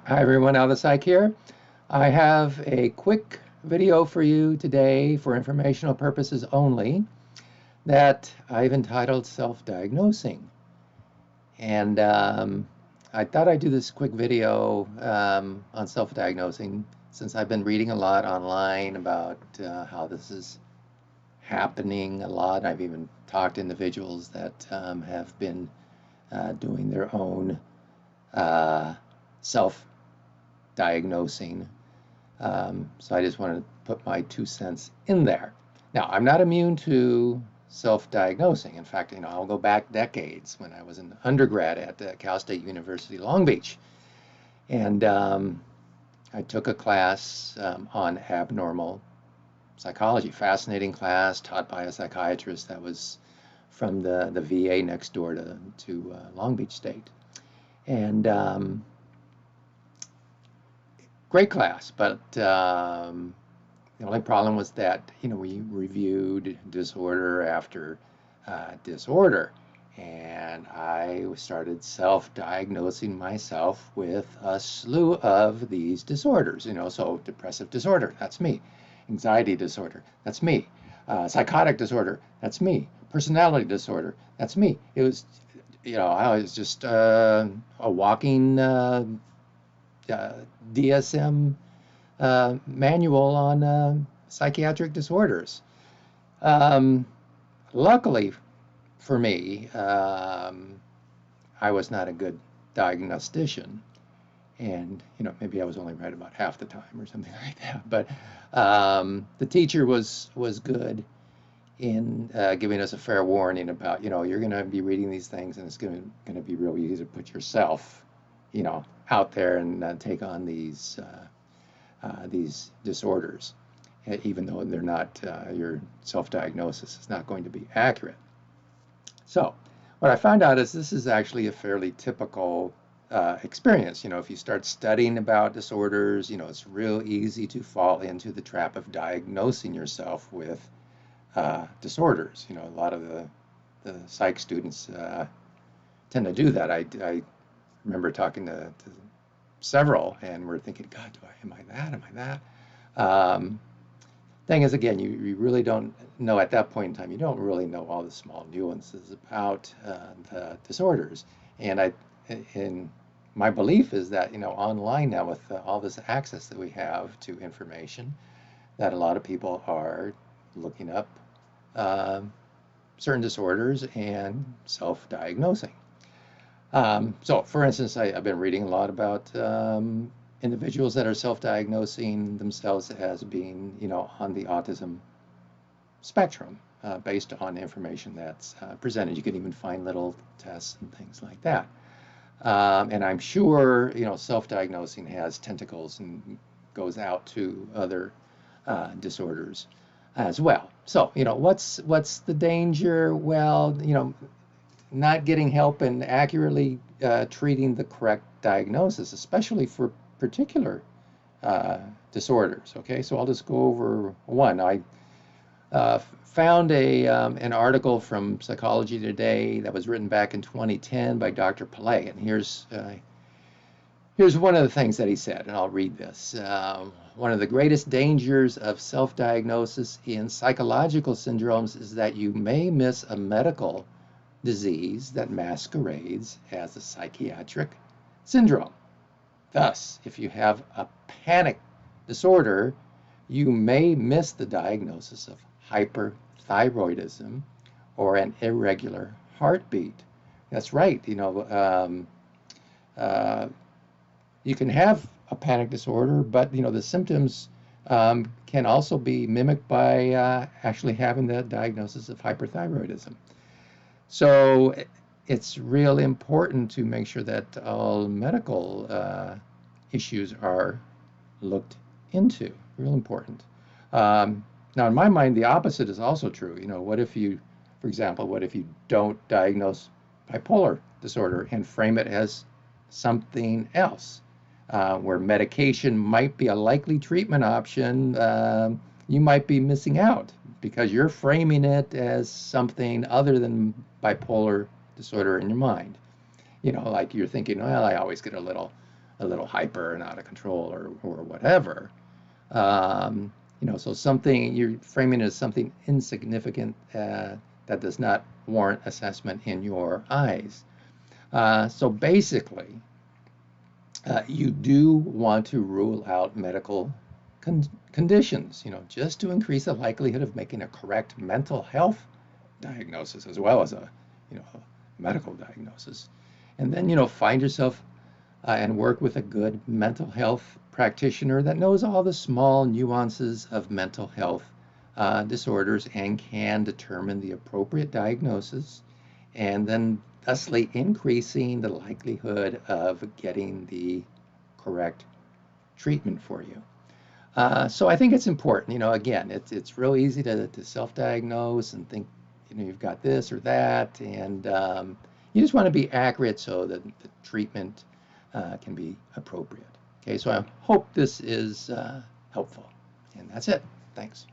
Hi everyone, Al the Psych here. I have a quick video for you today for informational purposes only that I've entitled Self-Diagnosing. And I thought I'd do this quick video on self-diagnosing since I've been reading a lot online about how this is happening a lot. I've even talked to individuals that have been doing their own self-diagnosing. So I just wanted to put my 2 cents in there. Now, I'm not immune to self-diagnosing. In fact, I'll go back decades when I was an undergrad at Cal State University, Long Beach. And I took a class on abnormal psychology, fascinating class taught by a psychiatrist that was from the VA next door to Long Beach State. And great class, but the only problem was that we reviewed disorder after disorder, and I started self-diagnosing myself with a slew of these disorders. So depressive disorder, that's me. Anxiety disorder, that's me. Psychotic disorder, that's me. Personality disorder, that's me. It was, I was just a walking DSM manual on psychiatric disorders. Luckily for me, I was not a good diagnostician, and maybe I was only right about half the time or something like that. But the teacher was good in giving us a fair warning about you're going to be reading these things, and it's going to be real easy to put yourself out there and take on these disorders, even though they're not your self-diagnosis is not going to be accurate. So what I found out is this is actually a fairly typical experience. If you start studying about disorders, it's real easy to fall into the trap of diagnosing yourself with disorders. A lot of the psych students tend to do that. I remember talking to several, and we're thinking, God, am I that? Am I that? Thing is, again, you really don't know at that point in time. You don't really know all the small nuances about the disorders. And my belief is that online now with all this access that we have to information, that a lot of people are looking up certain disorders and self-diagnosing. So, for instance, I've been reading a lot about individuals that are self-diagnosing themselves as being, on the autism spectrum, based on information that's presented. You can even find little tests and things like that. And I'm sure, self-diagnosing has tentacles and goes out to other disorders as well. So, what's the danger? Well, not getting help and accurately treating the correct diagnosis, especially for particular disorders. Okay, so I'll just go over one. I found an article from Psychology Today that was written back in 2010 by Dr. Pillay, and here's one of the things that he said, and I'll read this. One of the greatest dangers of self-diagnosis in psychological syndromes is that you may miss a medical disease that masquerades as a psychiatric syndrome. Thus, if you have a panic disorder, you may miss the diagnosis of hyperthyroidism or an irregular heartbeat. That's right. You can have a panic disorder, but the symptoms can also be mimicked by actually having the diagnosis of hyperthyroidism. So it's real important to make sure that all medical issues are looked into. Real important. Now, in my mind, the opposite is also true. What if you, for example, what if you don't diagnose bipolar disorder and frame it as something else, where medication might be a likely treatment option? You might be missing out because you're framing it as something other than bipolar disorder in your mind. Like you're thinking, well, I always get a little a little hyper and out of control or whatever. So something you're framing it as something insignificant that does not warrant assessment in your eyes. So basically, you do want to rule out medical conditions, just to increase the likelihood of making a correct mental health diagnosis as well as a medical diagnosis. And then, find yourself and work with a good mental health practitioner that knows all the small nuances of mental health disorders and can determine the appropriate diagnosis, and then thusly increasing the likelihood of getting the correct treatment for you. So I think it's important, again, it's real easy to self-diagnose and think, you've got this or that, and you just want to be accurate so that the treatment can be appropriate. Okay, so I hope this is helpful. And that's it. Thanks.